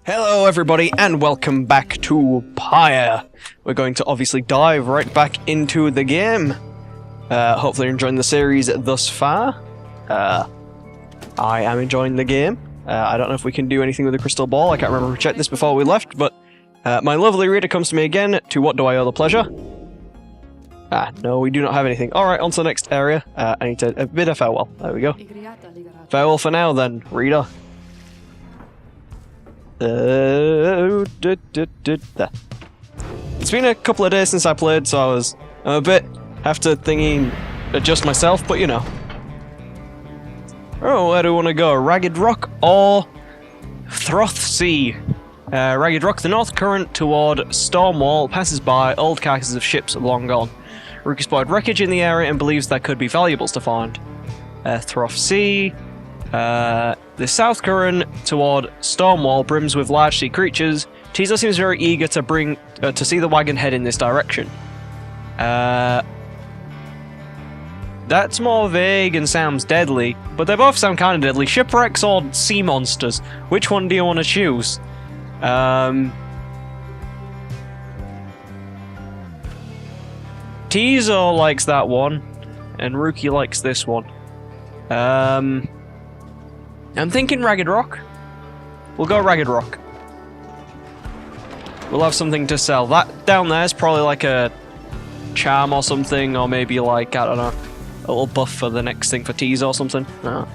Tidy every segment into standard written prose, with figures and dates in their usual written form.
Hello everybody and welcome back to Pyre. We're going to obviously dive right back into the game. Hopefully you're enjoying the series thus far. I am enjoying the game. I don't know if we can do anything with the crystal ball. I can't remember if we checked this before we left, but my lovely reader comes to me again. To what do I owe the pleasure? No, we do not have anything. Alright, on to the next area. I need to bid a farewell. There we go. Farewell for now then, reader. There. It's been a couple of days since I played, so I'm a bit have to adjust myself, but you know. Oh, where do we want to go? Ragged Rock or Throth Sea? Ragged Rock, the north current toward Stormwall passes by old carcasses of ships long gone. Rookie spotted wreckage in the area and believes there could be valuables to find. Throth Sea. The south current toward Stormwall brims with large sea creatures. Teaser seems very eager to see the wagon head in this direction. That's more vague and sounds deadly, but they both sound kind of deadly. Shipwrecks or sea monsters? Which one do you want to choose? Teaser likes that one, and Rookie likes this one. I'm thinking Ragged Rock. We'll go Ragged Rock. We'll have something to sell. That down there is probably like a charm or something, or maybe like, I don't know, a little buff for the next thing for Tease or something. No.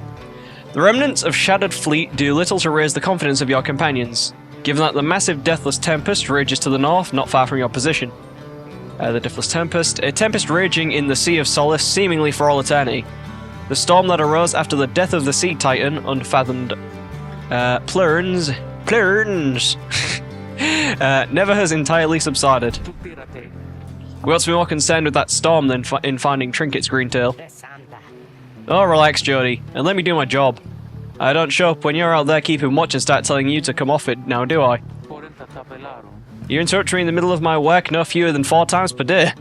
The remnants of Shattered Fleet do little to raise the confidence of your companions, given that the massive Deathless Tempest rages to the north, not far from your position. The Deathless Tempest, a tempest raging in the Sea of Solace, seemingly for all eternity. The storm that arose after the death of the Sea Titan, unfathomed plurns, never has entirely subsided. We ought to be more concerned with that storm than in finding trinkets, Greentail. Oh, relax, Jody, and let me do my job. I don't show up when you're out there keeping watch and start telling you to come off it, now do I? You interrupt me in the middle of my work no fewer than 4 times per day.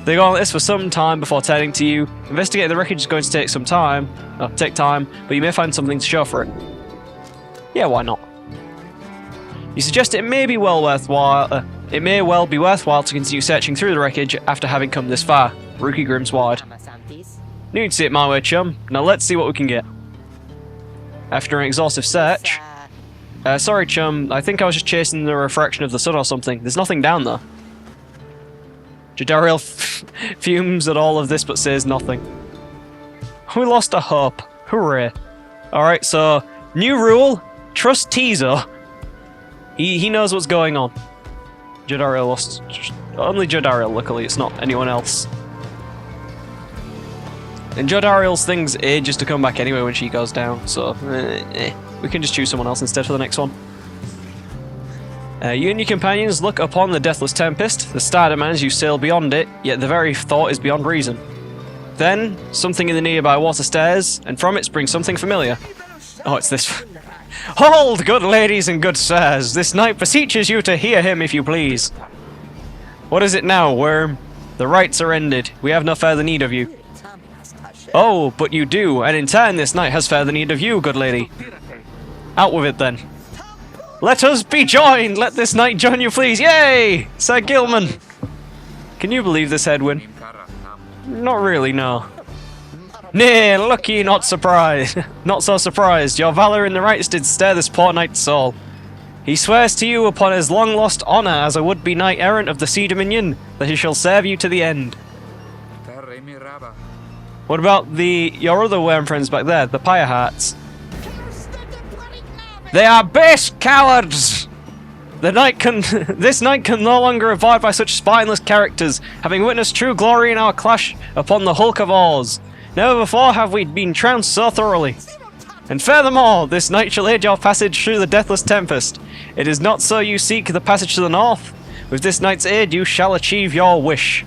They go on this for some time before turning to you. Investigating the wreckage is going to take time, but you may find something to show for it. Yeah, why not? You suggest it may well be worthwhile to continue searching through the wreckage after having come this far. Rookie grins wide. Knew you'd see it my way, chum. Now let's see what we can get. After an exhaustive search... sorry, chum. I think I was just chasing the refraction of the sun or something. There's nothing down there. Jadariel fumes at all of this but says nothing. We lost a hope. Hooray. Alright, so, new rule, trust Teaser. He knows what's going on. Jadariel lost... Only Jadariel, luckily, it's not anyone else. And Jadariel's thing's ages to come back anyway when she goes down, so... we can just choose someone else instead for the next one. You and your companions look upon the Deathless Tempest. The star demands you sail beyond it, yet the very thought is beyond reason. Then, something in the nearby water stirs, and from it springs something familiar. Oh, it's this. Hold, good ladies and good sirs! This knight beseeches you to hear him, if you please. What is it now, worm? The rites are ended. We have no further need of you. Oh, but you do, and in turn this knight has further need of you, good lady. Out with it, then. Let us be joined! Let this knight join you, please! Yay! Sir Gilman! Can you believe this, Edwin? Not really, no. Nay, look ye, not surprised. Not so surprised. Your valor in the rites did stir this poor knight's soul. He swears to you upon his long-lost honour as a would-be knight-errant of the Sea Dominion that he shall serve you to the end. What about your other worm friends back there, the Pyre Hearts? They are base cowards! This knight can no longer abide by such spineless characters, having witnessed true glory in our clash upon the hulk of oars. Never before have we been trounced so thoroughly. And furthermore, this knight shall aid your passage through the Deathless Tempest. It is not so you seek the passage to the north. With this knight's aid you shall achieve your wish.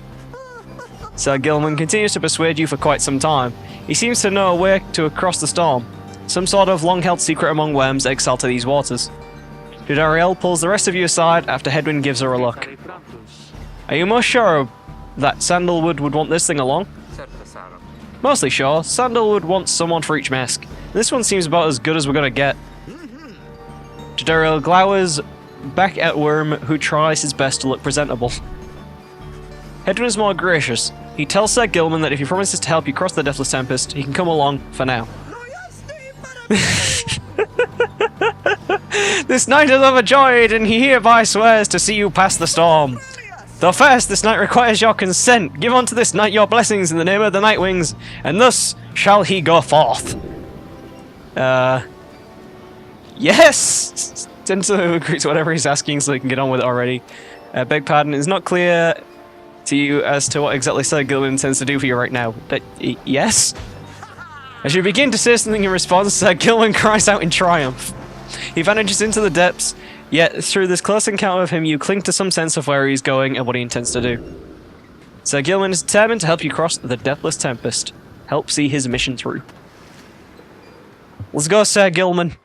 Sir Gilman continues to persuade you for quite some time. He seems to know a way to cross the storm. Some sort of long-held secret among worms exiled to these waters. Jadariel pulls the rest of you aside after Hedwyn gives her a look. Are you most sure that Sandalwood would want this thing along? Mostly sure. Sandalwood wants someone for each mask. This one seems about as good as we're gonna get. Jadariel glowers back at Worm, who tries his best to look presentable. Hedwin is more gracious. He tells Sir Gilman that if he promises to help you cross the Deathless Tempest, he can come along for now. This knight is overjoyed, and he hereby swears to see you pass the storm. Though first, this knight requires your consent. Give unto this knight your blessings in the name of the Nightwings, and thus shall he go forth. Yes! Tento agrees to whatever he's asking so he can get on with it already. Beg pardon, it's not clear to you as to what exactly Sir Gilman intends to do for you right now. Yes? As you begin to say something in response, Sir Gilman cries out in triumph. He vanishes into the depths, yet through this close encounter with him you cling to some sense of where he's going and what he intends to do. Sir Gilman is determined to help you cross the Deathless Tempest. Help see his mission through. Let's go, Sir Gilman.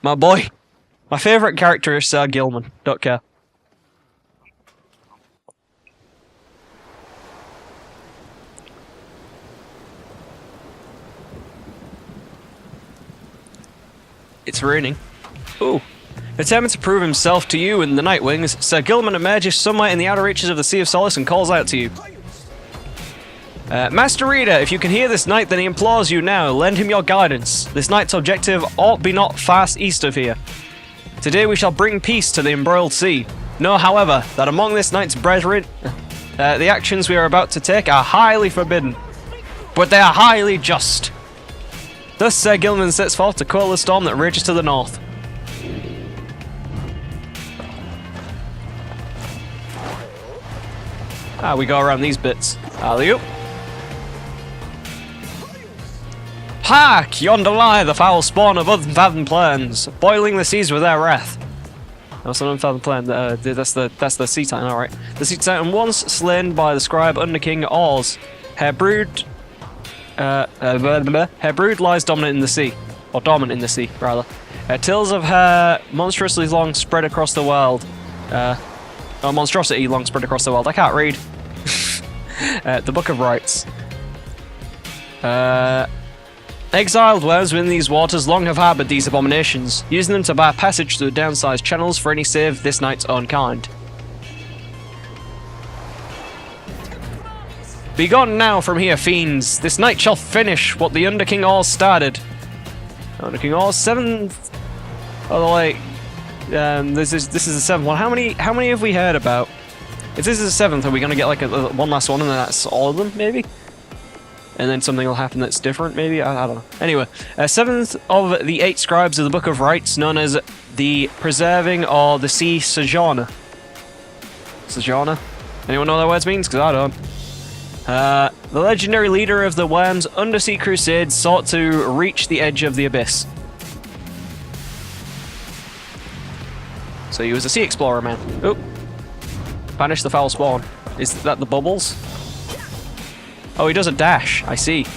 My boy. My favourite character is Sir Gilman. Don't care. It's raining. Ooh. Determined to prove himself to you and the Nightwings, Sir Gilman emerges somewhere in the outer reaches of the Sea of Solace and calls out to you. Master Reader, if you can hear this knight, then he implores you now, lend him your guidance. This knight's objective ought be not fast east of here. Today we shall bring peace to the embroiled sea. Know, however, that among this knight's brethren, the actions we are about to take are highly forbidden, but they are highly just. Thus Sir Gilman sets forth to quell the storm that rages to the north. We go around these bits. Alley-oop. Hark! Yonder lie the foul spawn of unfathomed plans, boiling the seas with their wrath. That's an unfathomed plan. That's the Sea Titan. All right. The Sea Titan once slain by the scribe under King Oz. Her brood lies dominant in the sea, or dormant in the sea, rather. Tales of her monstrously long spread across the world. Monstrosity long spread across the world. I can't read. The Book of Rites. Exiled worms within these waters long have harboured these abominations, using them to bar passage through downsized channels for any save this knight's own kind. Begone now from here, fiends! This night shall finish what the Under King All started. Under King All 7th. Oh, like, this is the 7th one. How many have we heard about? If this is the 7th, are we gonna get like one last one, and then that's all of them, maybe? And then something will happen that's different, maybe? I don't know. Anyway, 7th of the 8 scribes of the Book of Rites, known as the Preserving or the Sea Sojourner. Sojourner? Anyone know what that word means? Because I don't. The legendary leader of the Worms' undersea crusades sought to reach the edge of the abyss. So he was a sea explorer, man. Oop. Banish the foul spawn. Is that the bubbles? Oh, he does a dash. I see.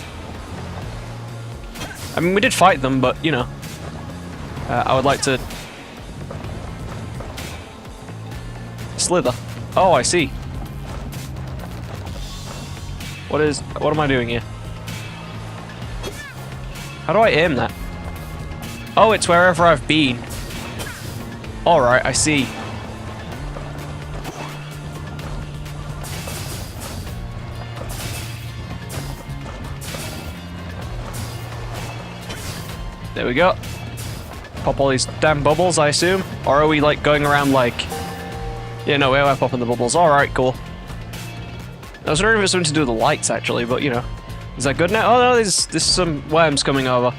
I mean, we did fight them, but, you know. I would like to... Slither. Oh, I see. What am I doing here? How do I aim that? Oh, it's wherever I've been. Alright, I see. There we go. Pop all these damn bubbles, I assume? Or are we, like, going around, like... Yeah, no, we're popping the bubbles. Alright, cool. I was wondering if it was something to do with the lights, actually, but, you know. Is that good now? Oh, no, there's some worms coming over.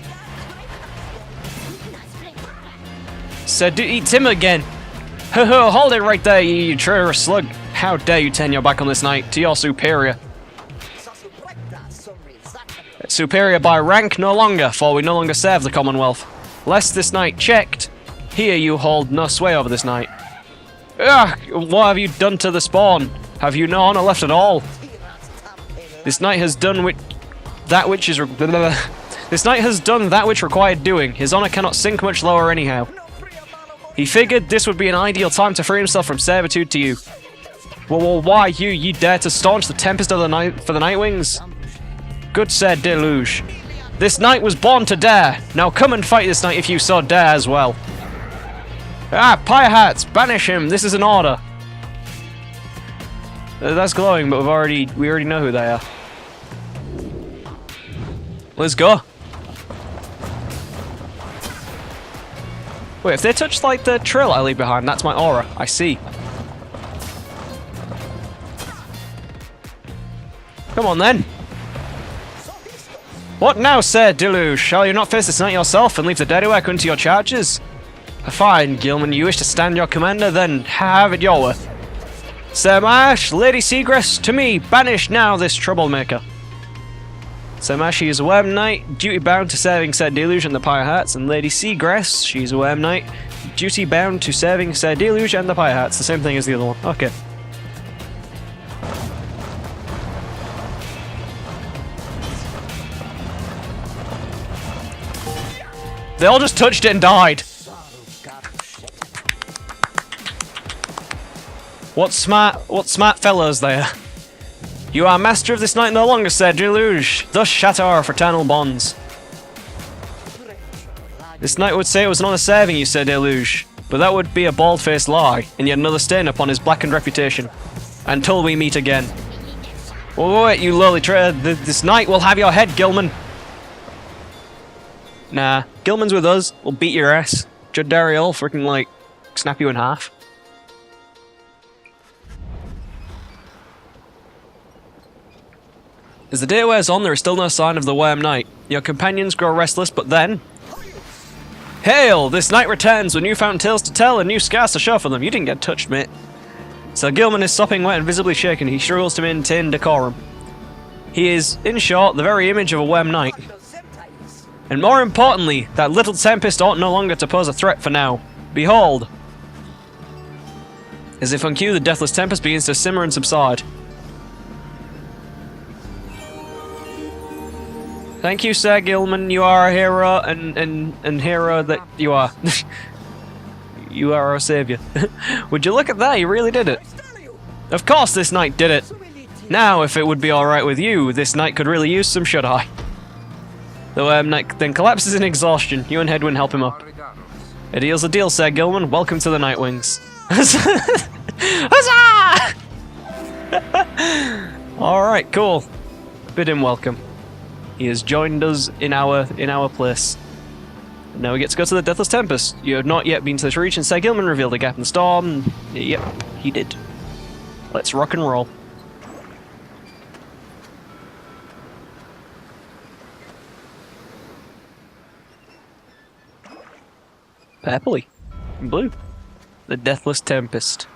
Said, eat him again! Ho ho, hold it right there, you traitorous slug! How dare you turn your back on this knight, to your superior? Superior by rank no longer, for we no longer serve the Commonwealth. Lest this knight checked, here you hold no sway over this knight. Ugh, what have you done to the spawn? Have you no honor left at all? This knight has done that which required doing. His honor cannot sink much lower anyhow. He figured this would be an ideal time to free himself from servitude to you. Well, why you dare to staunch the tempest of the night for the Nightwings? Good Sir Deluge. This knight was born to dare. Now come and fight this knight if you so dare as well. Ah, Pyre hats! Banish him! This is an order! That's glowing, but we already know who they are. Let's go! Wait, if they touch like the trail I leave behind, that's my aura. I see. Come on then! What now, Sir Deluge? Shall you not face this knight yourself and leave the dirty work unto your charges? Fine, Gilman, you wish to stand your commander, then have it your way. Sir Marsh, Lady Seagrass, to me, banish now this troublemaker. Sir Marsh, she is a worm knight, duty bound to serving Sir Deluge and the Pyre Hearts, and Lady Seagrass, she is a worm knight, duty bound to serving Sir Deluge and the Pyre Hearts, the same thing as the other one. Okay. They all just touched it and died. What smart fellows they are. You are master of this night no longer, Sir Deluge. Thus shatter our fraternal bonds. This knight would say it was an honor serving you, Sir Deluge, but that would be a bald-faced lie, and yet another stain upon his blackened reputation. Until we meet again. Wait, you lowly traitor. This knight will have your head, Gilman. Nah, Gilman's with us. We'll beat your ass. Judd Dariel freaking like snap you in half. As the day wears on, there is still no sign of the Worm Knight. Your companions grow restless, but then... Hail! This knight returns with newfound tales to tell and new scars to show for them. You didn't get touched, mate. Sir Gilman is sopping wet and visibly shaken. He struggles to maintain decorum. He is, in short, the very image of a Worm Knight. And more importantly, that little tempest ought no longer to pose a threat for now. Behold! As if on cue, the deathless tempest begins to simmer and subside. Thank you, Sir Gilman. You are a hero, and hero that you are. You are our saviour. Would you look at that? You really did it. Of course this knight did it. Now, if it would be alright with you, this knight could really use some shut-eye. The Worm Knight then collapses in exhaustion. You and Hedwyn help him up. A deal's a deal, Sir Gilman. Welcome to the Nightwings. Huzzah! Alright, cool. Bid him welcome. He has joined us in our place. Now we get to go to the Deathless Tempest. You have not yet been to this region. Sir Gilman revealed a gap in the storm. Yep, he did. Let's rock and roll. Purpley. And blue. The Deathless Tempest.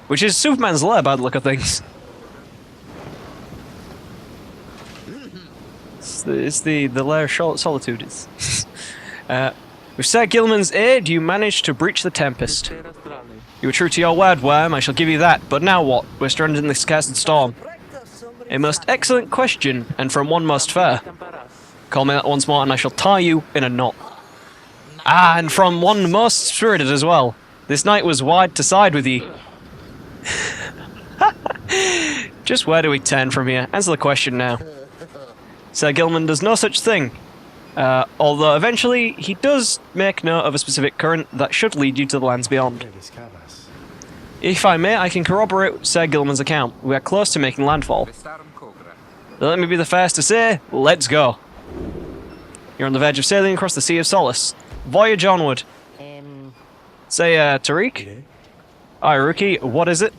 Which is Superman's lair by the look of things. It's the lair of solitude. With Sir Gilman's aid, you managed to breach the Tempest. You were true to your word, Worm, I shall give you that. But now what? We're stranded in this cursed storm. A most excellent question, and from one most fair. Call me that once more, and I shall tie you in a knot. Ah, and from one most spirited as well. This knight was wide to side with ye. Just where do we turn from here? Answer the question now. Sir Gilman does no such thing. Although eventually he does make note of a specific current that should lead you to the lands beyond. If I may, I can corroborate Sir Gilman's account. We are close to making landfall. Let me be the first to say, let's go. You're on the verge of sailing across the Sea of Solace. Voyage onward. Say, Tariq? Aye, Rookie, what is it?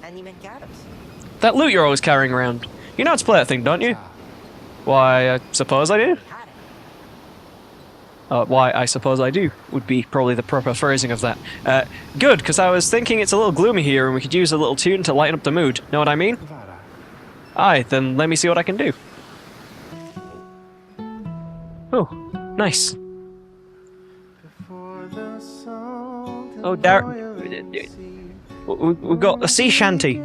That loot you're always carrying around. You know how to play that thing, don't you? Why, I suppose I do. Why, I suppose I do, would be probably the proper phrasing of that. Good, because I was thinking it's a little gloomy here and we could use a little tune to lighten up the mood. Know what I mean? Aye, then let me see what I can do. Oh, nice. Oh, we've got a sea shanty.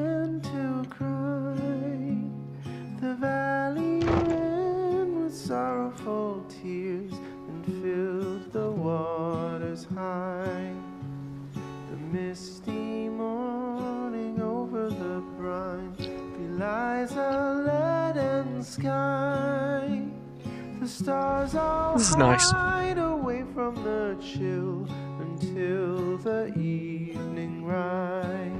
Sorrowful tears and filled the waters high. The misty morning over the brine belies a leaden sky. The stars all this is nice. hide away from the chill until the evening rise.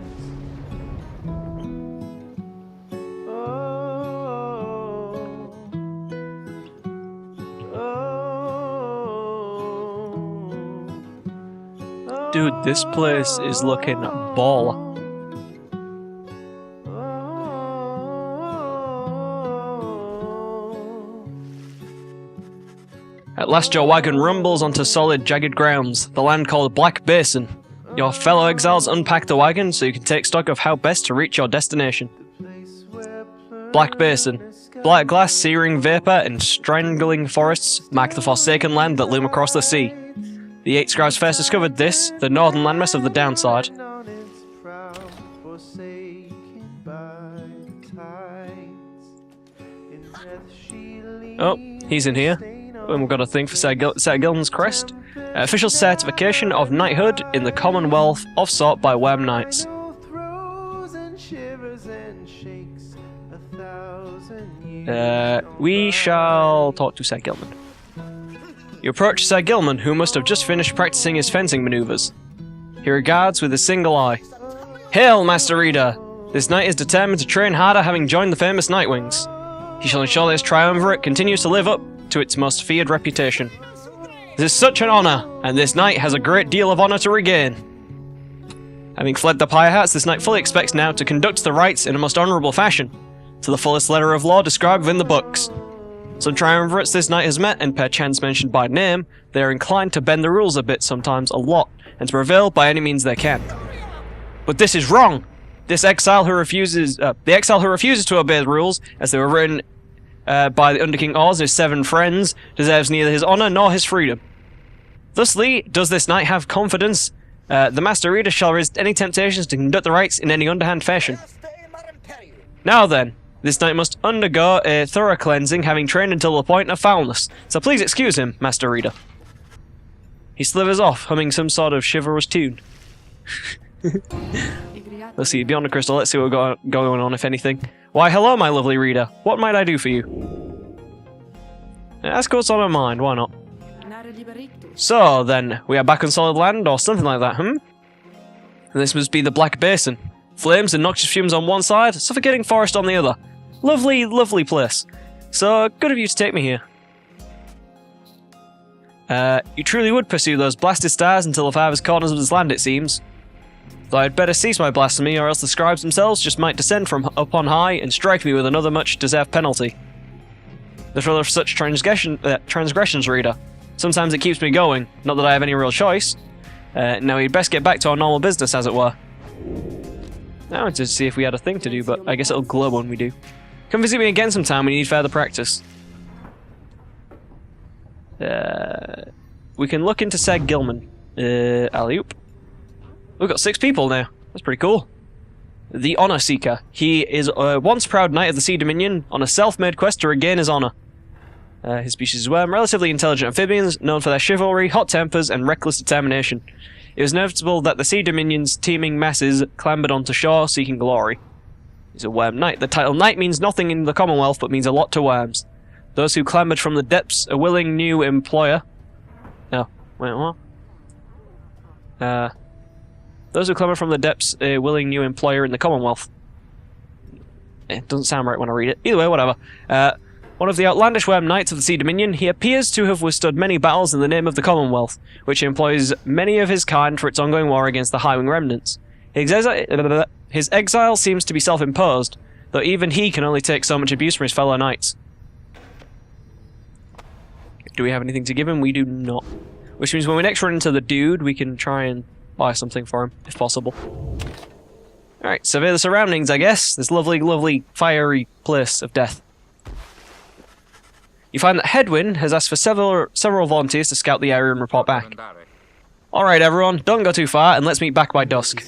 Dude, this place is looking baller. At last your wagon rumbles onto solid, jagged grounds, the land called Black Basin. Your fellow exiles unpack the wagon so you can take stock of how best to reach your destination. Black Basin. Black glass, searing vapor, and strangling forests mark the forsaken land that loom across the sea. The 8 scribes first discovered this, the northern landmass of the downside. Oh, he's in here. And we've got a thing for Sir Gilman's crest. Official certification of knighthood in the Commonwealth of Sort by Worm Knights. We shall talk to Sir Gilman. You approach Sir Gilman, who must have just finished practicing his fencing maneuvers. He regards with a single eye. Hail, Master Reader! This knight is determined to train harder, having joined the famous Nightwings. He shall ensure this triumvirate continues to live up to its most feared reputation. This is such an honour, and this knight has a great deal of honour to regain. Having fled the Pyre Hearts, this knight fully expects now to conduct the rites in a most honourable fashion, to the fullest letter of law described within the books. Some triumvirates this knight has met, and perchance mentioned by name, they are inclined to bend the rules a bit, sometimes a lot, and to prevail by any means they can. But this is wrong! The exile who refuses to obey the rules, as they were written by the Under King Oz and his 7 friends, deserves neither his honour nor his freedom. Thusly, does this knight have confidence? The Master Reader shall resist any temptations to conduct the rites in any underhand fashion. Now then, this knight must undergo a thorough cleansing, having trained until the point of foulness, so please excuse him, Master Reader. He slithers off, humming some sort of chivalrous tune. Let's see, beyond the crystal, let's see what's going on, if anything. Why, hello, my lovely reader. What might I do for you? Ask what's on our mind, why not? So, then, we are back on solid land, or something like that, This must be the Black Basin. Flames and noxious fumes on one side, suffocating forest on the other. Lovely, lovely place. So, good of you to take me here. You truly would pursue those blasted stars until the farthest corners of this land, it seems. Though I'd better cease my blasphemy, or else the scribes themselves just might descend from up on high and strike me with another much-deserved penalty. The thrill of such transgressions, reader. Sometimes it keeps me going, not that I have any real choice. Now we'd best get back to our normal business, as it were. I wanted to see if we had a thing to do, but I guess it'll glow when we do. Come visit me again sometime when you need further practice. We can look into Sir Gilman. Alley-oop. We've got 6 people now. That's pretty cool. The Honour Seeker. He is a once proud knight of the Sea Dominion on a self-made quest to regain his honour. His species is relatively intelligent amphibians, known for their chivalry, hot tempers, and reckless determination. It was notable that the Sea Dominion's teeming masses clambered onto shore, seeking glory. He's a worm knight. The title knight means nothing in the Commonwealth, but means a lot to worms. Those who clambered from the depths, a willing new employer... No, wait, what? Those who clamber from the depths, a willing new employer in the Commonwealth. It doesn't sound right when I read it. Either way, whatever. One of the outlandish worm knights of the Sea Dominion, he appears to have withstood many battles in the name of the Commonwealth, which employs many of his kind for its ongoing war against the Highwing remnants. His exile seems to be self-imposed, though even he can only take so much abuse from his fellow knights. Do we have anything to give him? We do not. Which means when we next run into the dude, we can try and buy something for him, if possible. Alright, survey the surroundings, I guess. This lovely, lovely, fiery place of death. You find that Headwind has asked for several volunteers to scout the area and report back. Alright everyone, don't go too far, and let's meet back by dusk.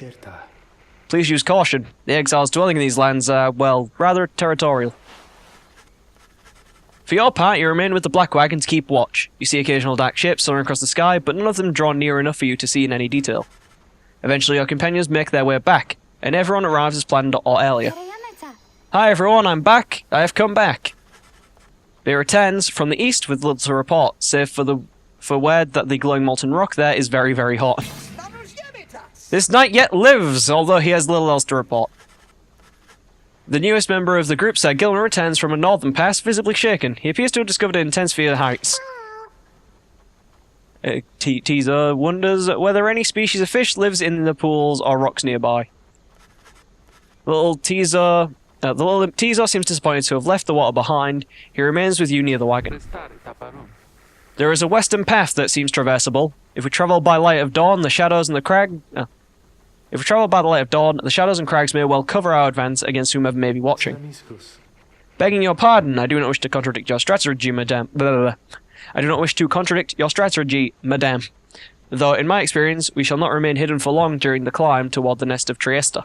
Please use caution. The exiles dwelling in these lands are, well, rather territorial. For your part, you remain with the Black Wagon to keep watch. You see occasional dark ships soaring across the sky, but none of them draw near enough for you to see in any detail. Eventually your companions make their way back, and everyone arrives as planned or earlier. Hi everyone, I'm back. I have come back. They returns from the east with little to report, save for word that the glowing molten rock there is very, very hot. This knight yet lives, although he has little else to report. The newest member of the group said Gilman returns from a northern pass, visibly shaken. He appears to have discovered intense fear heights. Teaser wonders whether any species of fish lives in the pools or rocks nearby. The little teaser seems disappointed to have left the water behind. He remains with you near the wagon. There is a western path that seems traversable. If we travel by light of dawn, the shadows and the crag... If we travel by the light of dawn, the shadows and crags may well cover our advance against whomever may be watching. Begging your pardon, I do not wish to contradict your strategy, madame. Blah, blah, blah. I do not wish to contradict your strategy, madame. Though, in my experience, we shall not remain hidden for long during the climb toward the nest of Trieste.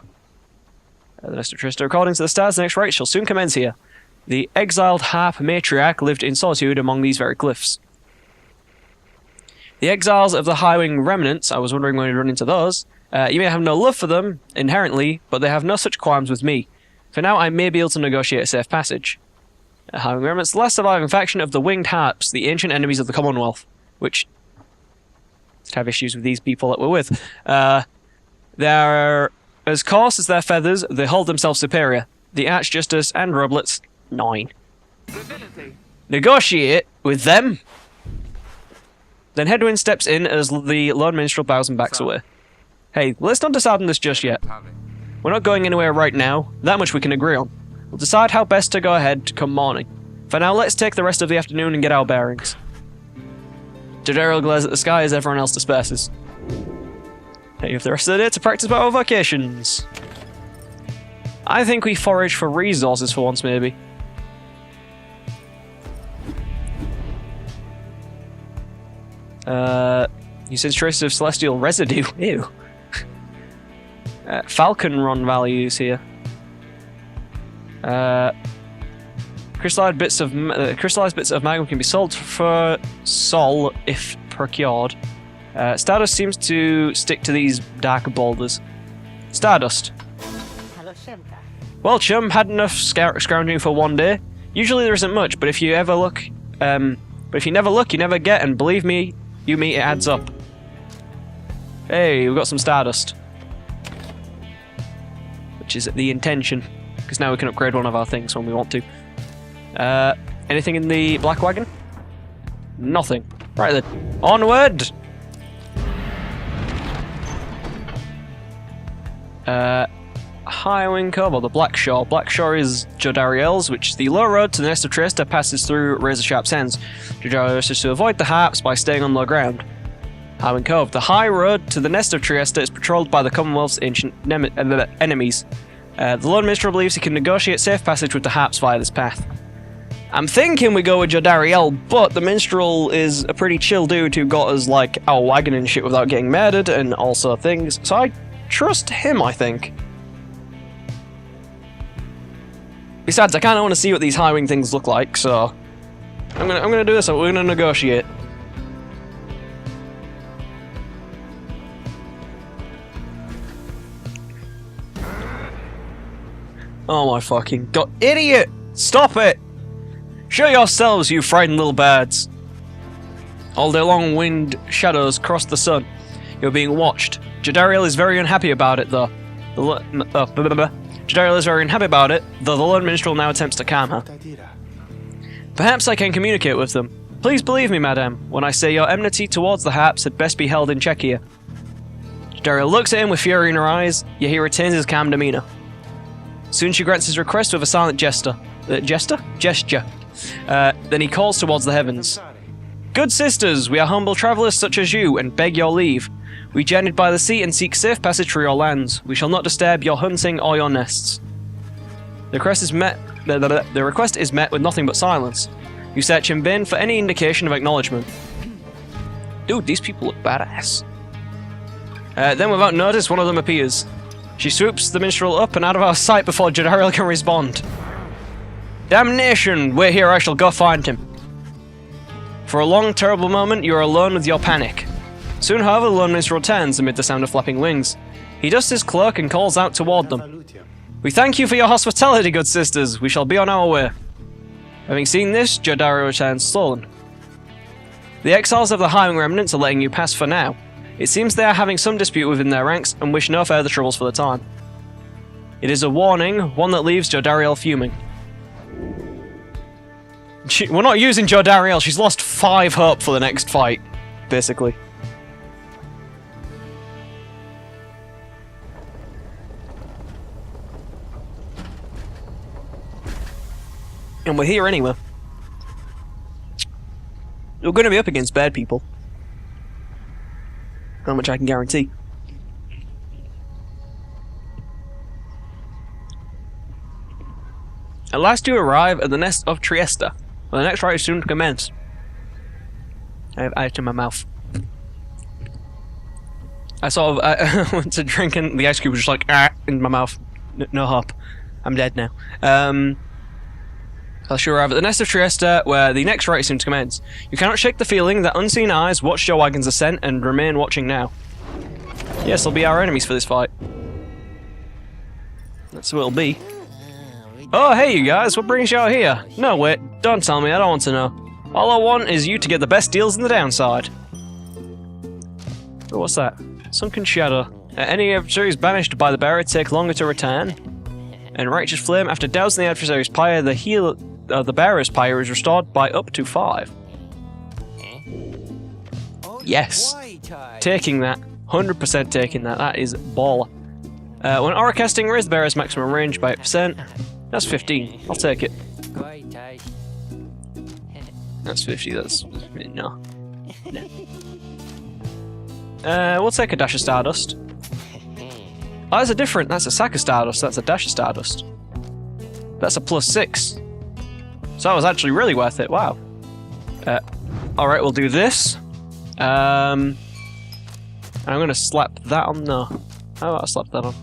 The nest of Trieste, according to the stars, the next rite shall soon commence here. The exiled harp matriarch lived in solitude among these very cliffs. The exiles of the High-Wing remnants, I was wondering when we'd run into those. You may have no love for them, inherently, but they have no such qualms with me. For now, I may be able to negotiate a safe passage. High-Wing remnants, the last surviving faction of the Winged Harps, the ancient enemies of the Commonwealth, which have issues with these people that we're with. They're as coarse as their feathers, they hold themselves superior. The Archjustice and Roblets, 9. Negotiate with them? Then Hedwyn steps in as the Lone Minstrel bows and backs away. Hey, let's not decide on this just yet. We're not going anywhere right now, that much we can agree on. We'll decide how best to go ahead come morning. For now, let's take the rest of the afternoon and get our bearings. Jadariel glares at the sky as everyone else disperses. Hey, you have the rest of the day to practice battle vocations. I think we forage for resources for once, maybe. Usage traces of celestial residue. Ew. Falcon run values here. Crystallized bits of magma can be sold for sol if procured. Stardust seems to stick to these darker boulders. Stardust. Well, chum, had enough scrounging for one day. Usually there isn't much, but if you ever look, you never get, and believe me, it adds up. Hey, we've got some Stardust. Which is the intention, because now we can upgrade one of our things when we want to. Anything in the black wagon? Nothing. Right then, onward! High-Wing Cove, or the Black Shore. Black Shore is Jodariel's, which the low road to the nest of Trieste passes through Razor-Sharp Sands. Jodariel wishes to avoid the harps by staying on low ground. High-Wing Cove. The high road to the nest of Trieste is patrolled by the Commonwealth's ancient enemies. The Lone Minstrel believes he can negotiate safe passage with the harps via this path. I'm thinking we go with Jodariel, but the Minstrel is a pretty chill dude who got us, like, our wagon and shit without getting murdered and also things, so I trust him, I think. Besides, I kinda want to see what these high-wing things look like, so I'm gonna do this, we're gonna negotiate. Oh my fucking god. Idiot! Stop it! Show yourselves, you frightened little birds! All day long, wind shadows cross the sun. You're being watched. Jodariel is very unhappy about it, though. Jodariel is very unhappy about it, though the Lone Minstrel now attempts to calm her. Perhaps I can communicate with them. Please believe me, madame, when I say your enmity towards the harps had best be held in check here. Jodariel looks at him with fury in her eyes, yet he retains his calm demeanor. Soon she grants his request with a silent gesture. Then he calls towards the heavens. Good sisters, we are humble travelers such as you, and beg your leave. We journeyed by the sea and seek safe passage through your lands. We shall not disturb your hunting or your nests. The request is met with nothing but silence. You search in vain for any indication of acknowledgement. Dude, these people look badass. Then without notice, one of them appears. She swoops the minstrel up and out of our sight before Jodariel can respond. Damnation! Wait here, I shall go find him. For a long, terrible moment, you are alone with your panic. Soon, however, the Lone Minstrel returns amid the sound of flapping wings. He dusts his cloak and calls out toward them. We thank you for your hospitality, good sisters. We shall be on our way. Having seen this, Jodariel returns sullen. The exiles of the High-Wing remnants are letting you pass for now. It seems they are having some dispute within their ranks and wish no further troubles for the time. It is a warning, one that leaves Jodariel fuming. We're not using Jodariel, she's lost 5 hope for the next fight, basically. And we're here anyway. We're going to be up against bad people. How much I can guarantee. At last you arrive at the nest of Trieste, where the next rite is soon to commence. I have ice in my mouth. I sort of went to drink and the ice cube was just like, in my mouth. No hope. I'm dead now. I'll sure arrive at the nest of Trieste, where the next rite is soon to commence. You cannot shake the feeling that unseen eyes watched your wagon's ascent and remain watching now. Yes, they'll be our enemies for this fight. That's who it'll be. Oh, hey you guys, what brings you out here? No, wait, don't tell me, I don't want to know. All I want is you to get the best deals in the downside. Oh, what's that? Sunken Shadow. Any adversaries banished by the bearer take longer to return. And Righteous Flame, after dousing the adversary's pyre, the bearer's pyre is restored by up to 5. Yes. Taking that. 100% taking that. That is baller. When aura casting, raise the bearer's maximum range by 8%. That's 15. I'll take it. That's 50. That's... no. We'll take a dash of Stardust. Oh, that's a different. That's a sack of Stardust. That's a dash of Stardust. That's a +6. So that was actually really worth it. Wow. Alright, we'll do this. And I'm going to slap that on. No. How about I slap that on?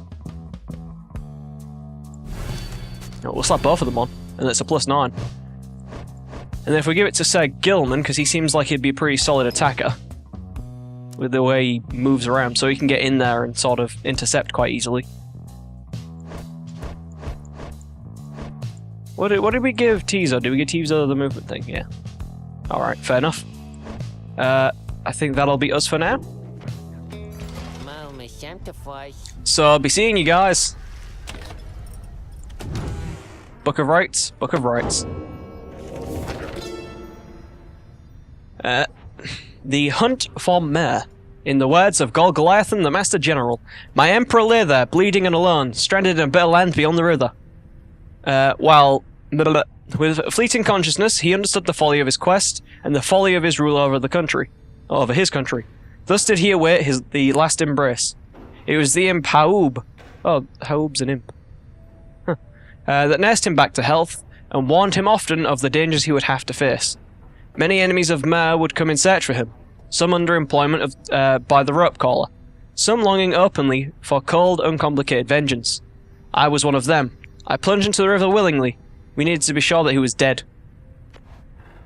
No, we'll slap both of them on. And it's a +9. And then if we give it to Sir Gilman, because he seems like he'd be a pretty solid attacker. With the way he moves around, so he can get in there and sort of intercept quite easily. What did we give Tizo? Did we give Tizo the movement thing? Yeah. Alright, fair enough. I think that'll be us for now. So I'll be seeing you guys. Book of Rites, Book of Rites. The hunt for Myr. In the words of Golgoliathan, the Master General, my Emperor lay there, bleeding and alone, stranded in a bitter land beyond the river. With fleeting consciousness, he understood the folly of his quest, and the folly of his rule over his country. Thus did he await the last embrace. It was the imp Haub. Oh, Haub's an imp. Huh. That nursed him back to health, and warned him often of the dangers he would have to face. Many enemies of Myr would come in search for him, some under employment by the rope caller, some longing openly for cold, uncomplicated vengeance. I was one of them. I plunged into the river willingly. We needed to be sure that he was dead.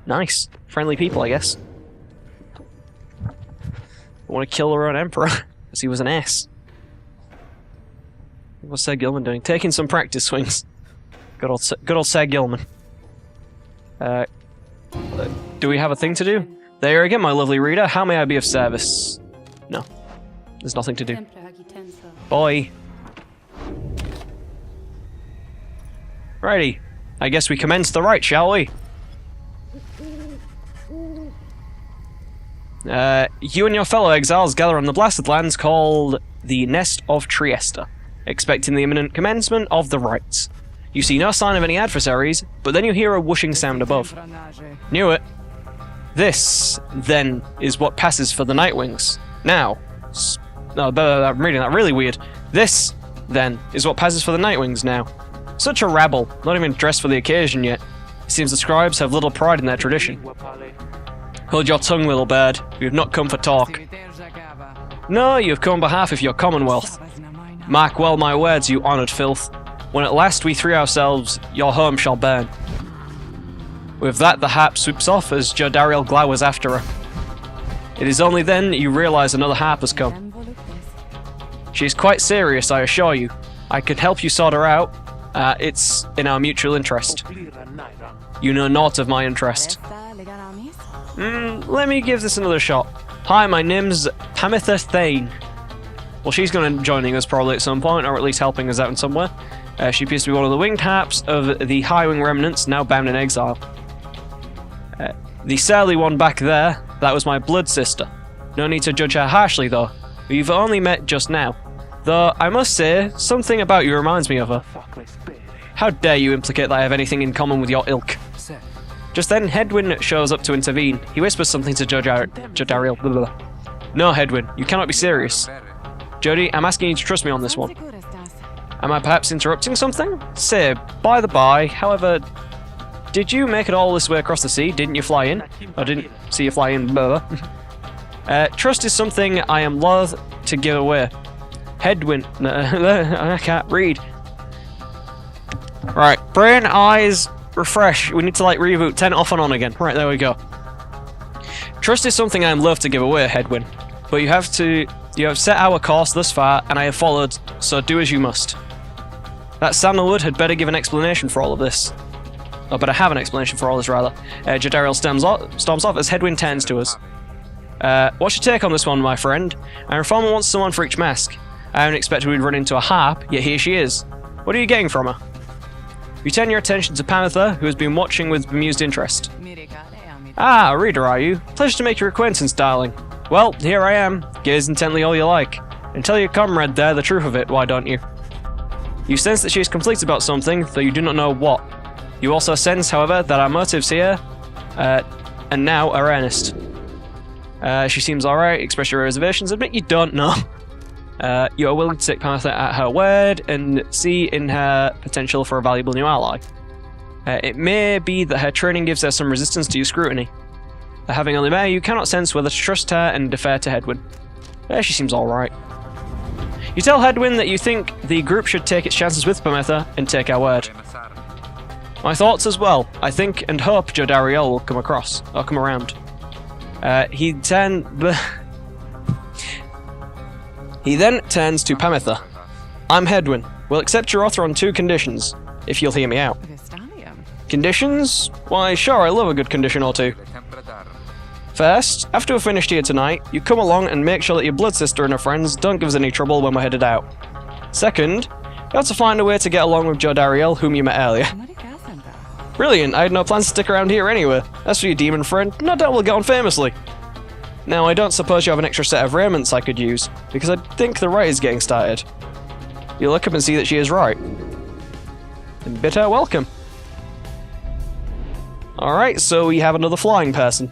Nice. Friendly people, I guess. Want to kill their own emperor, because he was an ass. What's Sir Gilman doing? Taking some practice swings. Good old Sir Gilman. Do we have a thing to do? There again, my lovely reader. How may I be of service? No. There's nothing to do. Boy. Righty. I guess we commence the rite, shall we? You and your fellow exiles gather on the blasted lands called the Nest of Trieste, expecting the imminent commencement of the rites. You see no sign of any adversaries, but then you hear a whooshing sound above. Knew it. This, then, is what passes for the Nightwings. Now, I'm reading that really weird. This, then, is what passes for the Nightwings now. Such a rabble, not even dressed for the occasion yet. It seems the scribes have little pride in their tradition. Hold your tongue, little bird. We have not come for talk. No, you have come on behalf of your commonwealth. Mark well my words, you honoured filth. When at last we free ourselves, your home shall burn. With that, the harp swoops off as Jodariel glowers after her. It is only then that you realise another harp has come. She is quite serious, I assure you. I could help you sort her out. It's in our mutual interest. You know naught of my interest. Let me give this another shot. Hi, my name's Pamitha Thane. Well, she's going to joining us probably at some point, or at least helping us out in somewhere. She appears to be one of the winged harps of the High Wing remnants, now bound in exile. The surly one back there, that was my blood sister. No need to judge her harshly, though. We've only met just now. Though, I must say, something about you reminds me of her. How dare you implicate that I have anything in common with your ilk? Just then, Hedwyn shows up to intervene. He whispers something to Jodariel. Blah, blah, blah. No, Hedwyn, you cannot be serious. Jodie, I'm asking you to trust me on this one. Am I perhaps interrupting something? Say, by the by, however, did you make it all this way across the sea? Didn't you fly in? I didn't see you fly in, blah, blah. Trust is something I am loath to give away. Hedwyn, I can't read. Right, brain, eyes, refresh. We need to like reboot, turn it off and on again. Right, there we go. Trust is something I am loath to give away, Hedwyn. But you have set our course thus far, and I have followed, so do as you must. That sandalwood had better give an explanation for all of this. Or better have an explanation for all this, rather. Jodariel storms off as Hedwyn turns to us. What's your take on this one, my friend? Our informant wants someone for each mask. I haven't expected we'd run into a harp, yet here she is. What are you getting from her? You turn your attention to Pamitha, who has been watching with bemused interest. Ah, a reader, are you? Pleasure to make your acquaintance, darling. Well, here I am. Gaze intently all you like. And tell your comrade there the truth of it, why don't you? You sense that she is complete about something, though you do not know what. You also sense, however, that our motives here, and now, are earnest. She seems alright, express your reservations, admit you don't know. You are willing to take Pamitha at her word, and see in her potential for a valuable new ally. It may be that her training gives her some resistance to your scrutiny. Having only met her, you cannot sense whether to trust her and defer to Hedwyn. She seems alright. You tell Hedwyn that you think the group should take its chances with Pamitha and take our word. My thoughts as well. I think and hope Jodariel will come around. He then turns to Pamitha. I'm Hedwyn. We'll accept your offer on 2 conditions, if you'll hear me out. Conditions? Why, sure, I love a good condition or 2. First, after we're finished here tonight, you come along and make sure that your blood sister and her friends don't give us any trouble when we're headed out. Second, you have to find a way to get along with Jodariel, whom you met earlier. Brilliant, I had no plans to stick around here anyway. As for your demon friend, no doubt we'll get on famously. Now, I don't suppose you have an extra set of raiments I could use, because I think the rite is getting started. You look up and see that she is right. And bid her welcome. Alright, so we have another flying person.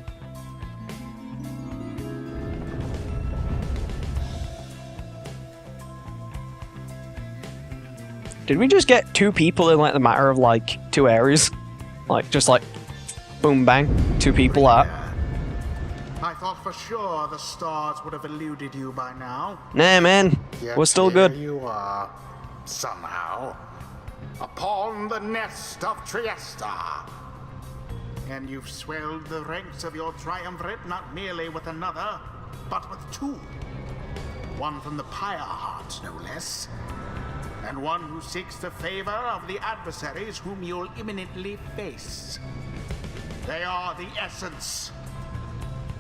Did we just get 2 people in like the matter of like 2 areas? Like just like boom bang, 2 people out. I thought for sure the stars would have eluded you by now. Nah, man, Yet we're still here good. You are, somehow, upon the nest of Trieste. And you've swelled the ranks of your triumvirate not merely with another, but with 2. One from the Pyre heart, no less. And one who seeks the favor of the adversaries whom you'll imminently face. They are the essence.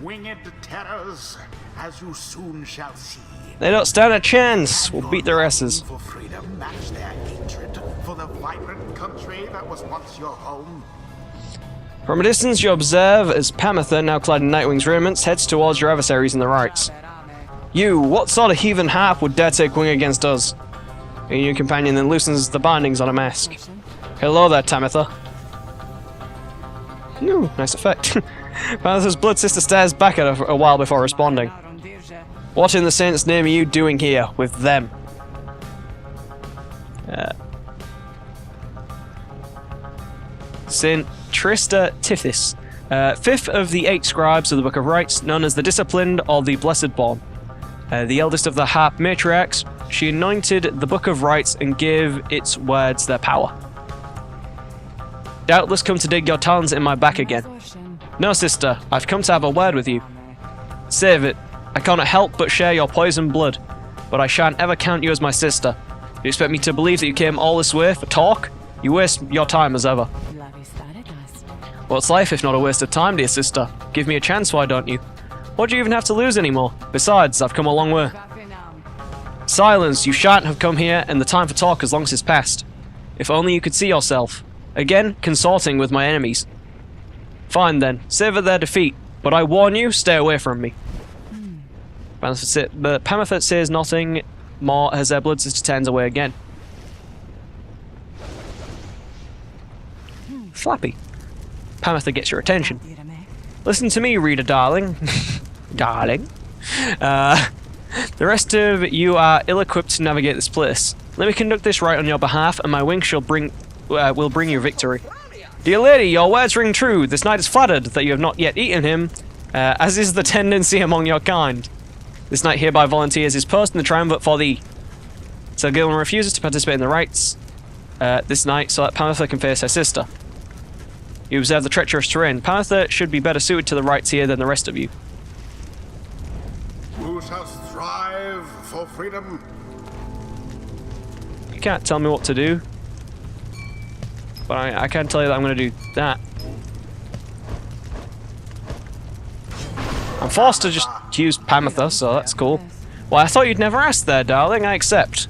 Winged terrors, as you soon shall see. They don't stand a chance. We'll beat their asses. For freedom match their hatred for the vibrant country that was once your home. From a distance, you observe as Pamitha, now clad in Nightwing's raiments, heads towards your adversaries in the Rites. You, what sort of heathen harp would dare take wing against us? A new companion then loosens the bindings on a mask. Hello there, Tamitha. Ooh, nice effect. Pamitha's blood sister stares back at her a while before responding. What in the saint's name are you doing here, with them? Saint Trista Tithys, 5th of the 8 scribes of the Book of Rites, known as the Disciplined or the Blessed Born. The eldest of the Harp matriarchs, she anointed the Book of Rites and gave its words their power. Doubtless come to dig your talons in my back again. No, sister, I've come to have a word with you. Save it. I cannot help but share your poisoned blood, but I shan't ever count you as my sister. You expect me to believe that you came all this way for talk? You waste your time as ever. What's life if not a waste of time, dear sister? Give me a chance, why don't you? What do you even have to lose anymore? Besides, I've come a long way. Silence, you shan't have come here, and the time for talk has long since passed. If only you could see yourself. Again, consorting with my enemies. Fine then, savor their defeat, but I warn you, stay away from me. But Pametha says nothing more as their blood sister turns away again. Flappy. Pametha gets your attention. Listen to me, reader darling. Darling. The rest of you are ill-equipped to navigate this place. Let me conduct this right on your behalf, and my wings will bring you victory. Dear lady, your words ring true. This knight is flattered that you have not yet eaten him, as is the tendency among your kind. This knight hereby volunteers his post in the triumvirate for thee. So Gilman refuses to participate in the rites this night so that Pametha can face her sister. You observe the treacherous terrain. Pametha should be better suited to the rites here than the rest of you. Who shall strive for freedom? You can't tell me what to do. But I can tell you that I'm going to do that. I'm forced to just use Pametha, so that's cool. Well, I thought you'd never ask there, darling. I accept.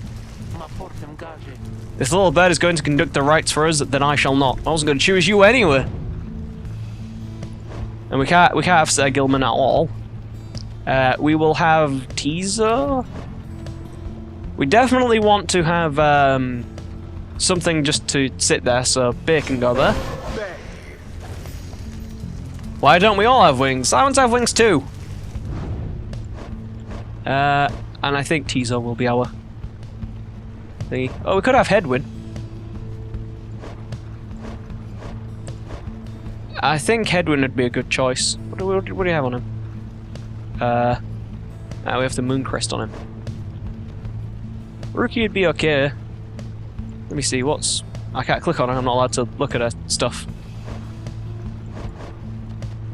If the little bird is going to conduct the rites for us, then I shall not. I wasn't going to choose you anyway. And we can't have Sir Gilman at all. We will have teaser. We definitely want to have something just to sit there, so Bay can go there. Why don't we all have wings? I want to have wings too. And I think Tizo will be our thingy. Oh, we could have Headwind. I think Headwind would be a good choice. What do you have on him? We have the Mooncrest on him. Rookie would be okay. Let me see, what's... I can't click on it, I'm not allowed to look at her stuff.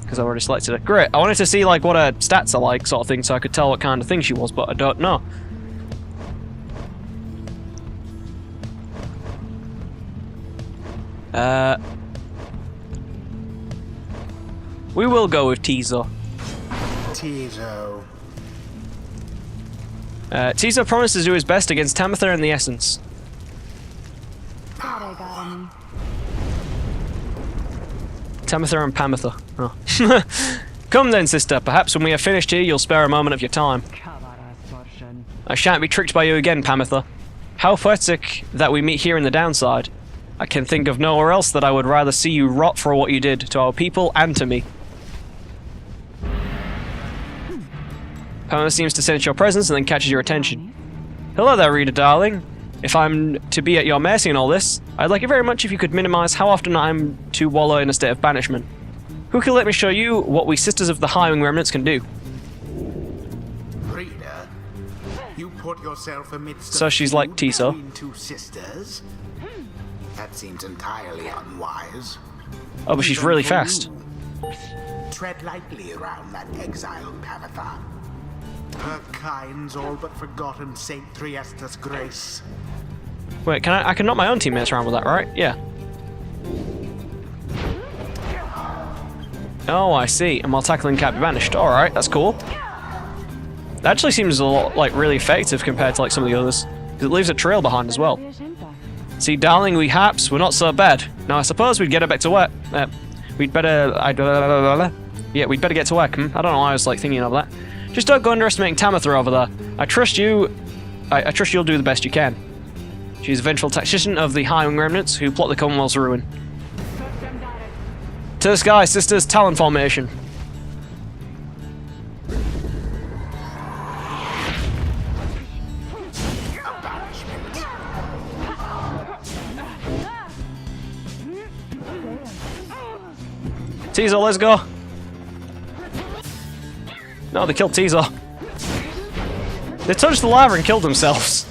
Because I've already selected it. Great, I wanted to see like what her stats are like, sort of thing, so I could tell what kind of thing she was, but I don't know. We will go with Tizo. Tizo. Tizo promises to do his best against Tamitha and the Essence. Tamitha and Pametha. Oh. Come then, sister. Perhaps when we have finished here, you'll spare a moment of your time. I shan't be tricked by you again, Pametha. How poetic that we meet here in the downside. I can think of nowhere else that I would rather see you rot for what you did to our people and to me. Pametha seems to sense your presence and then catches your attention. Hello there, reader darling. If I'm to be at your mercy in all this, I'd like it very much if you could minimize how often I'm to wallow in a state of banishment. Who can let me show you what we Sisters of the Highwing Remnants can do? Reader, you put yourself amidst So she's like Tiso. between two sisters? That seems entirely unwise. Oh, but she's really fast. Tread lightly around that exile, Pametha. Her kind's all but forgotten Saint Triesta's grace. Wait, I can knock my own teammates around with that, right? Yeah. Oh, I see. And while tackling can't be banished. Alright, that's cool. That actually seems a lot, like, really effective compared to, like, some of the others. Because it leaves a trail behind as well. See, darling, we haps, we're not so bad. Now, I suppose we'd get her back to work. We'd better... Yeah, we'd better get to work. I don't know why I was, like, thinking of that. Just don't go underestimating Tamitha over there. I trust you... I trust you'll do the best you can. She's a vengeful tactician of the Highwing Remnants who plot the Commonwealth's ruin. To the sky, sisters, Talon formation. Tizo, let's go. No, they killed Tizo. They touched the lava and killed themselves.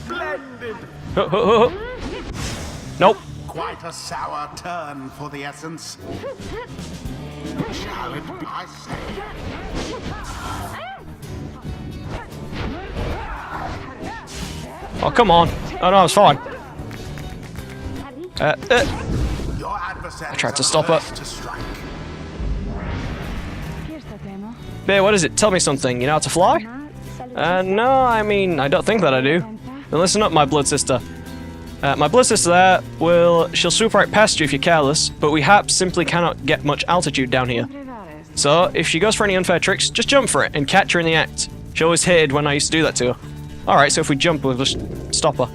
Nope. Quite a sour turn for the Essence. Shall it be, I say? Oh, come on. Oh, no, it's fine. Your adversary I tried to stop it. Bear, what is it? Tell me something. You know how to fly? No, I mean, I don't think that I do. Then listen up, my blood sister. My blood sister there she'll swoop right past you if you're careless, but we haps simply cannot get much altitude down here. So, if she goes for any unfair tricks, just jump for it and catch her in the act. She always hated when I used to do that to her. Alright, so if we jump, we'll just stop her.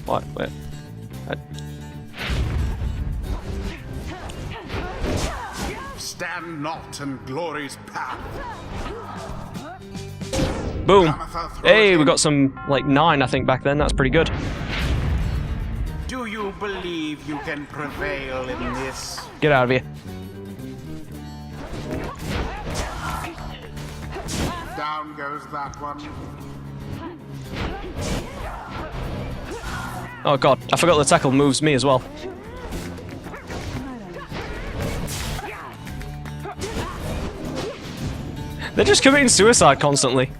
What? Wait. Stand not in glory's path. Boom. Hey, we got some, like, 9, I think, back then. That's pretty good. Do you believe you can prevail in this? Get out of here. Down goes that one. Oh god, I forgot the tackle moves me as well. They're just committing suicide constantly.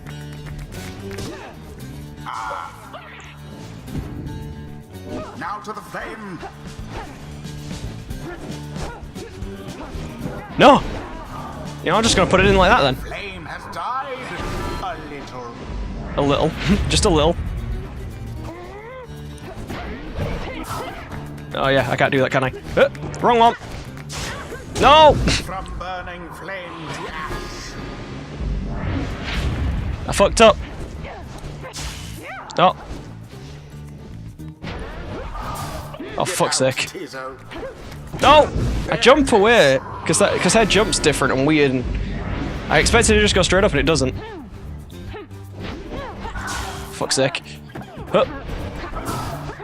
Now to the flame. No! You know, I'm just gonna put it in like that then. Flame has died a little. A little. Just a little. Oh yeah, I can't do that, can I? Wrong one! No! From burning flame to ash. I fucked up. Oh. Oh, fuck's sake. Tizo. No! I jump away, because her jump's different and weird, and I expected it to just go straight up and it doesn't. Fuck's sake. Huh.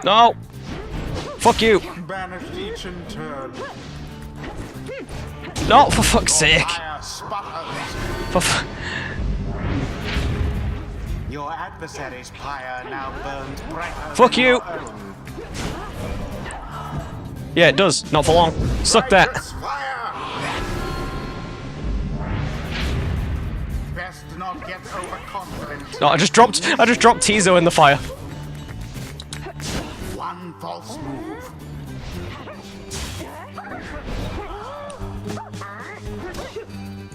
No! Fuck you! Banished each in turn. No, for fuck's sake! Fire sputters. For Your adversary's pyre now burns brighter. Fuck than you. your own. Yeah, it does. Not for long. Suck that. Righteous fire. Best not get overconfident. No, I just dropped Tizo in the fire. One false move.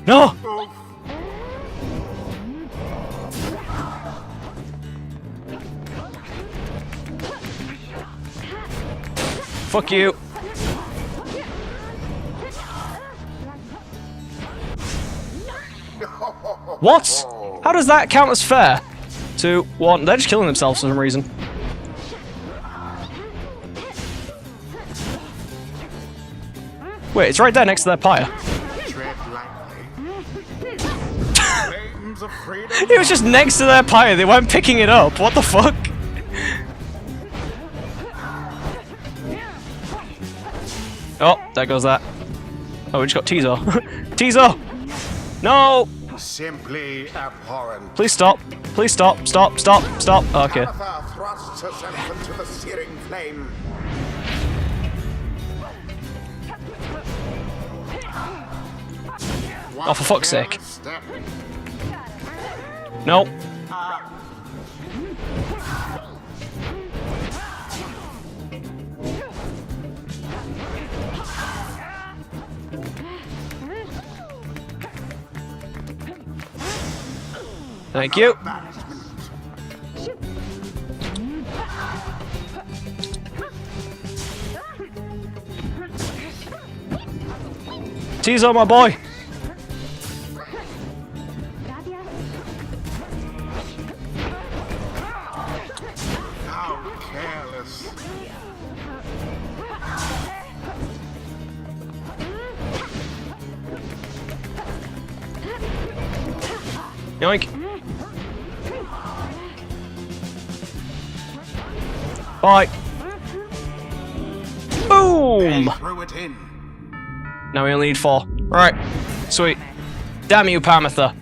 No! Oof. Fuck you. What? How does that count as fair? 2, 1. They're just killing themselves for some reason. Wait, it's right there next to their pyre. Tread lightly. Flames of freedom. It was just next to their pyre. They weren't picking it up. What the fuck? Oh, there goes that. Oh, we just got Tizo. Tizo! No! Simply abhorrent. Please stop. Please stop. Stop. Stop. Stop. Okay. Agatha thrusts herself into the searing flame. Oh, for fuck's sake. Careless step. No. Thank you. Tizo, my boy. How careless. Yoink. Bye. Boom. Threw it in. Now we only need 4. Right. Sweet. Damn you, Pamitha.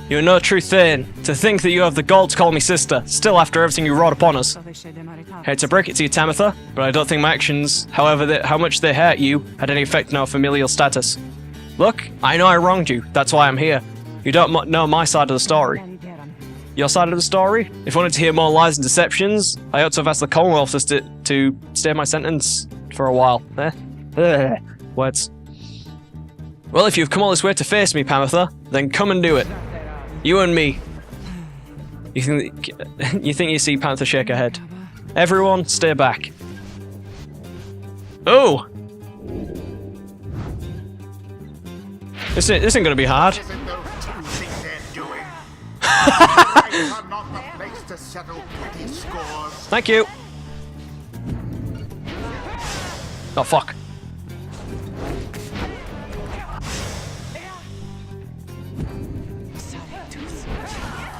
You are no true Thane. To think that you have the gall to call me sister, still after everything you wrought upon us. Hate to break it to you, Tamitha, but I don't think my actions, however how much they hurt you, had any effect on our familial status. Look, I know I wronged you. That's why I'm here. You don't know my side of the story. Your side of the story? If I wanted to hear more lies and deceptions, I ought to have asked the Commonwealth to stay my sentence for a while. Words. Well, if you've come all this way to face me, Pamitha, then come and do it. You and me. You think you see Pamitha shake her head. Everyone, stay back. Oh! This ain't gonna be hard. Isn't those two things they're doing? Rites are not the place to settle petty scores. Thank you. Oh, fuck.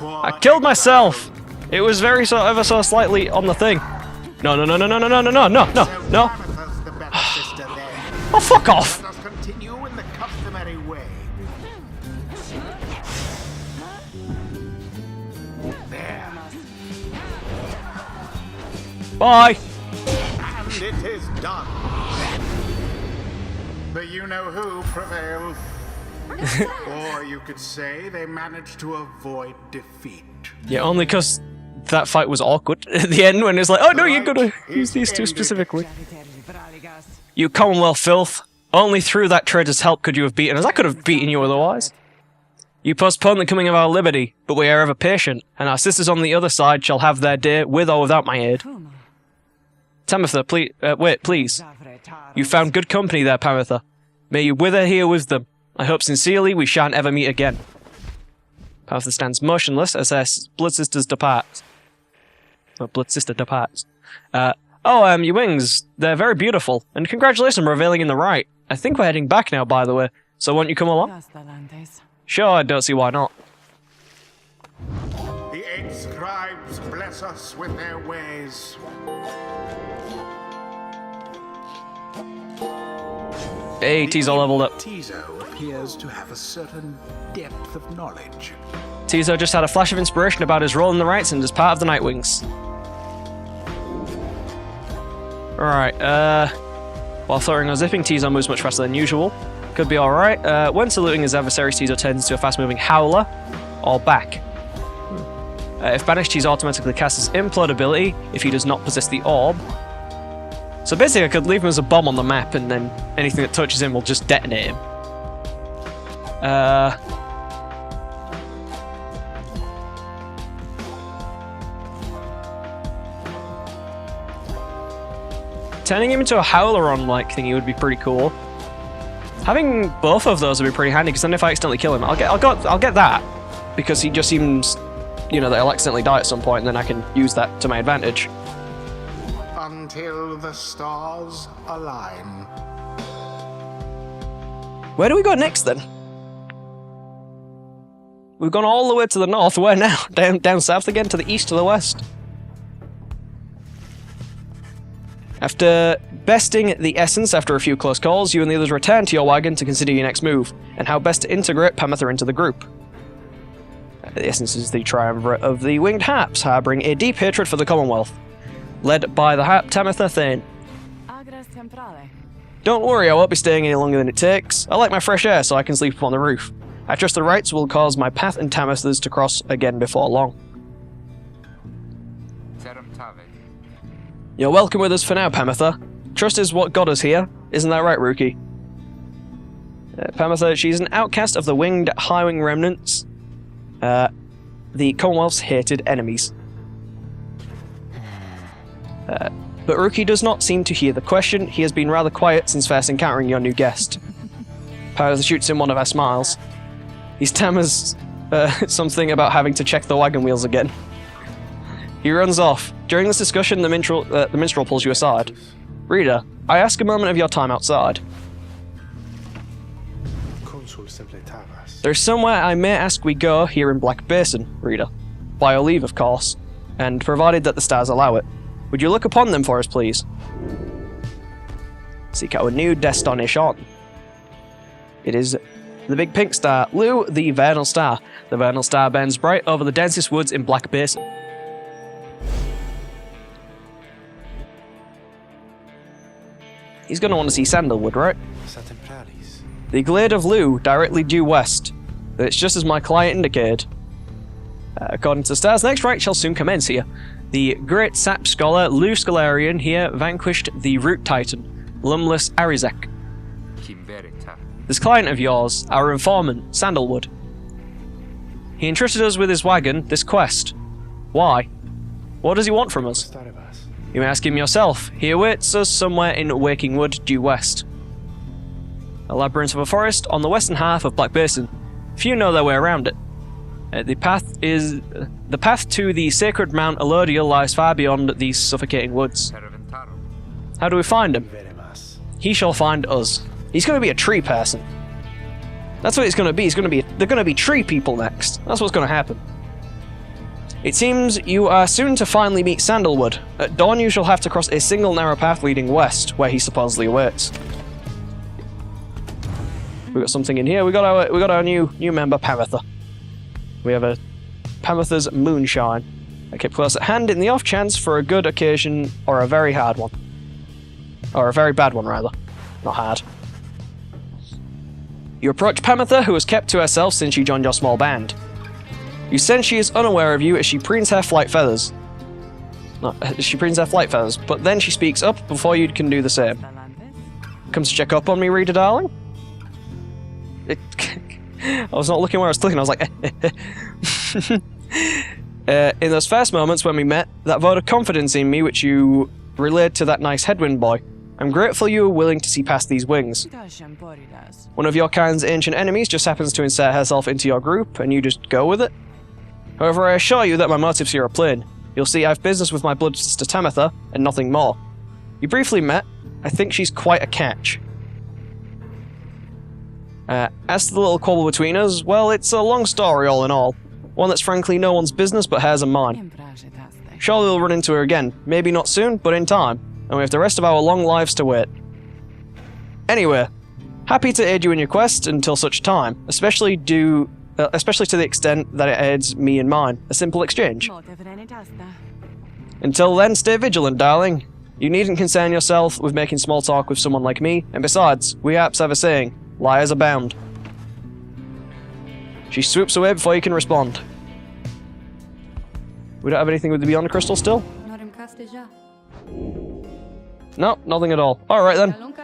I killed myself! It was very ever so slightly on the thing. No. Pamitha's the better sister there. Oh, fuck off! Let us continue in the customary way. There. Bye! And it is done. The you-know-who prevailed. Or you could say they managed to avoid defeat. Yeah, only because that fight was awkward at the end when it's like, oh no, you're gonna use these two specifically. You Commonwealth filth. Only through that traitor's help could you have beaten us. I could have beaten you otherwise. You postpone the coming of our liberty, but we are ever patient, and our sisters on the other side shall have their day with or without my aid. Tamitha, please, wait, please. You found good company there, Pamitha. May you wither here with them. I hope sincerely we shan't ever meet again. Pamitha stands motionless as her blood sisters depart. Oh, blood sister departs. Your wings, they're very beautiful, and congratulations on revealing in the right. I think we're heading back now, by the way, so won't you come along? Sure, I don't see why not. The 8 scribes bless us with their ways. Hey, Tizo leveled up. Tizo appears to have a certain depth of knowledge. Tizo just had a flash of inspiration about his role in the Rites and as part of the Nightwings. Alright, while throwing or zipping, Tizo moves much faster than usual. Could be alright. When saluting his adversaries, Tizo turns into a fast-moving howler, or back. If banished, he's automatically casts his implode ability if he does not possess the orb. So basically I could leave him as a bomb on the map and then anything that touches him will just detonate him. Turning him into a howler-on-like thingy would be pretty cool. Having both of those would be pretty handy, because then if I accidentally kill him, I'll get that. Because he just seems, you know, that he'll accidentally die at some point, and then I can use that to my advantage. Until the stars align. Where do we go next, then? We've gone all the way to the north. Where now? Down south again? To the east, to the west? After besting the essence after a few close calls, you and the others return to your wagon to consider your next move, and how best to integrate Pamitha into the group. The essence is the triumvirate of the Winged Harps, harbouring a deep hatred for the Commonwealth. Led by the Harp Tamitha Thane. Don't worry, I won't be staying any longer than it takes. I like my fresh air so I can sleep upon the roof. I trust the Rites will cause my path and Tamitha's to cross again before long. You're welcome with us for now, Pamitha. Trust is what got us here. Isn't that right, Rookie? Pamitha, she's an outcast of the Winged Highwing Remnants. The Commonwealth's hated enemies. But Rookie does not seem to hear the question. He has been rather quiet since first encountering your new guest. Pamitha shoots him one of her smiles. He stammers something about having to check the wagon wheels again. He runs off. During this discussion, the minstrel pulls you aside. Reader, I ask a moment of your time outside. There's somewhere I may ask we go here in Black Basin, Reader. By your leave, of course. And provided that the stars allow it. Would you look upon them for us, please? Seek our new destination. It is the big pink star, Lu, the Vernal Star. The Vernal Star burns bright over the densest woods in Black Basin. He's going to want to see Sandalwood, right? The Glade of Lu, directly due west. It's just as my client indicated. According to the stars, the next rite shall soon commence here. The great sap scholar Lu Scholarian here vanquished the root titan, Lumless Arizek. This client of yours, our informant, Sandalwood. He entrusted us with his wagon, this quest. Why? What does he want from us? You may ask him yourself. He awaits us somewhere in Waking Wood, due west. A labyrinth of a forest on the western half of Black Basin. Few know their way around it. The path to the sacred Mount Elodial lies far beyond these suffocating woods. How do we find him? He shall find us. He's going to be a tree person. That's what he's going to be. They're going to be tree people next. That's what's going to happen. It seems you are soon to finally meet Sandalwood. At dawn you shall have to cross a single narrow path leading west, where he supposedly awaits. We got something in here. We got our new member, Pamitha. We have a Pamitha's moonshine. I kept close at hand in the off chance for a good occasion or a very hard one. Or a very bad one, rather. Not hard. You approach Pamitha, who has kept to herself since you joined your small band. You sense she is unaware of you as she preens her flight feathers. No, she preens her flight feathers, but then she speaks up before you can do the same. Comes to check up on me, Reader darling? I was not looking where I was looking, I was like, in those first moments when we met, that vote of confidence in me which you relayed to that nice headwind boy, I'm grateful you were willing to see past these wings. One of your kind's ancient enemies just happens to insert herself into your group, and you just go with it? However, I assure you that my motives here are plain. You'll see I've business with my blood sister Tamitha, and nothing more. You briefly met. I think she's quite a catch. As to the little quarrel between us, well, it's a long story all in all. One that's frankly no one's business but hers and mine. Surely we'll run into her again. Maybe not soon, but in time. And we have the rest of our long lives to wait. Anyway, happy to aid you in your quest until such time, especially to the extent that it aids me and mine. A simple exchange. Until then, stay vigilant, darling. You needn't concern yourself with making small talk with someone like me, and besides, we Arps have a saying, liars abound. She swoops away before you can respond. We don't have anything with the Beyond Crystal still? No, nothing at all. Alright then.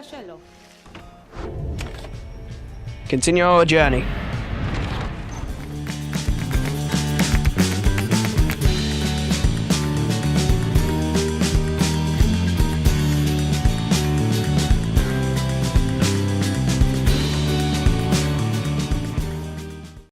Continue our journey.